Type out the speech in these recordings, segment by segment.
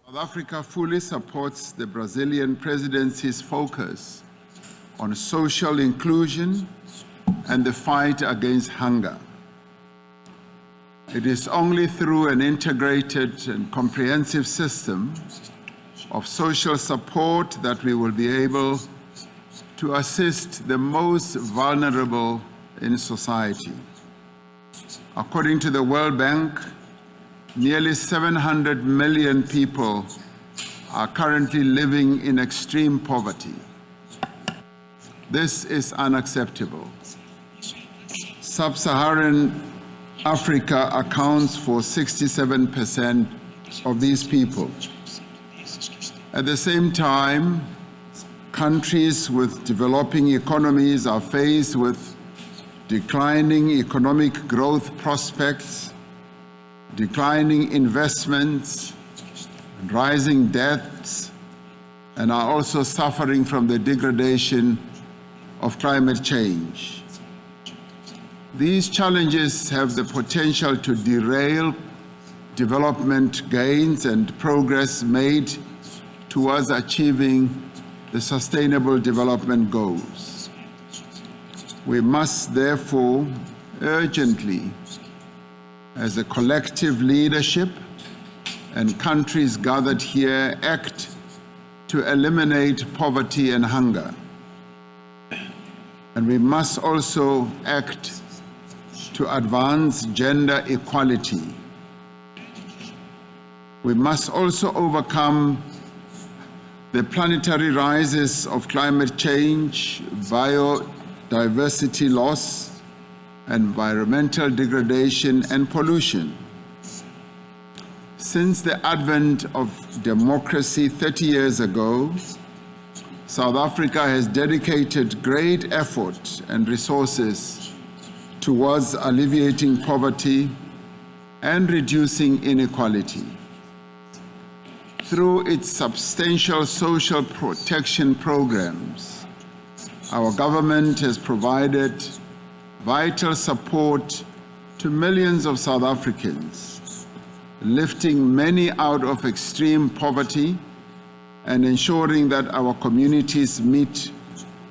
South Africa fully supports the Brazilian presidency's focus on social inclusion and the fight against hunger. It is only through an integrated and comprehensive system of social support that we will be able to assist the most vulnerable in society. According to the World Bank, nearly 700 million people are currently living in extreme poverty. This is unacceptable. Sub-Saharan Africa accounts for 67% of these people. At the same time, countries with developing economies are faced with declining economic growth prospects, declining investments, and rising debts, and are also suffering from the degradation of climate change. These challenges have the potential to derail development gains and progress made towards achieving the Sustainable Development Goals. We must therefore urgently, as a collective leadership and countries gathered here, act to eliminate poverty and hunger. And we must also act to advance gender equality. We must also overcome the planetary rises of climate change, biodiversity loss, environmental degradation, and pollution. Since the advent of democracy 30 years ago, South Africa has dedicated great effort and resources towards alleviating poverty and reducing inequality. Through its substantial social protection programs, our government has provided vital support to millions of South Africans, lifting many out of extreme poverty and ensuring that our communities meet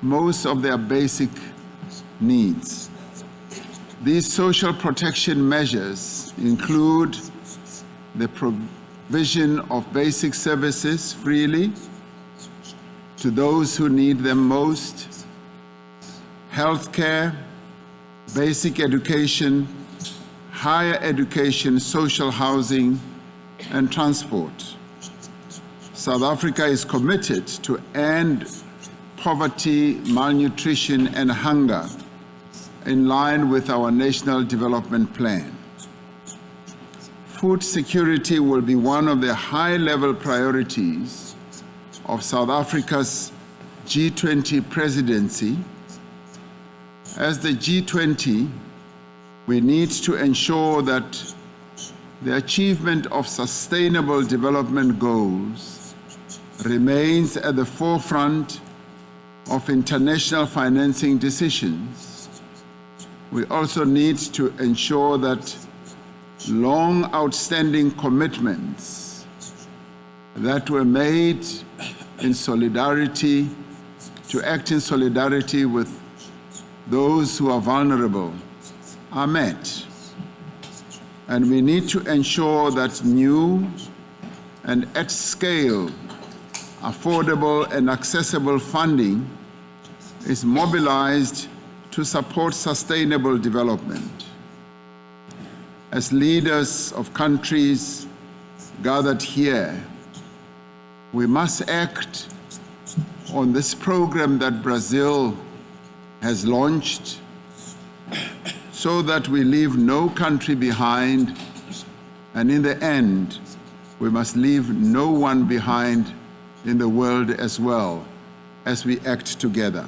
most of their basic needs. These social protection measures include the provision of basic services freely to those who need them most, healthcare, basic education, higher education, social housing, and transport. South Africa is committed to end poverty, malnutrition, and hunger in line with our National Development Plan. Food security will be one of the high-level priorities of South Africa's G20 presidency. As the G20, we need to ensure that the achievement of sustainable development goals remains at the forefront of international financing decisions. We also need to ensure that long outstanding commitments that were made in solidarity, to act in solidarity with those who are vulnerable, are met. And we need to ensure that new and at scale, affordable and accessible funding is mobilized to support sustainable development. As leaders of countries gathered here, we must act on this program that Brazil has launched so that we leave no country behind, and in the end, we must leave no one behind in the world as well as we act together.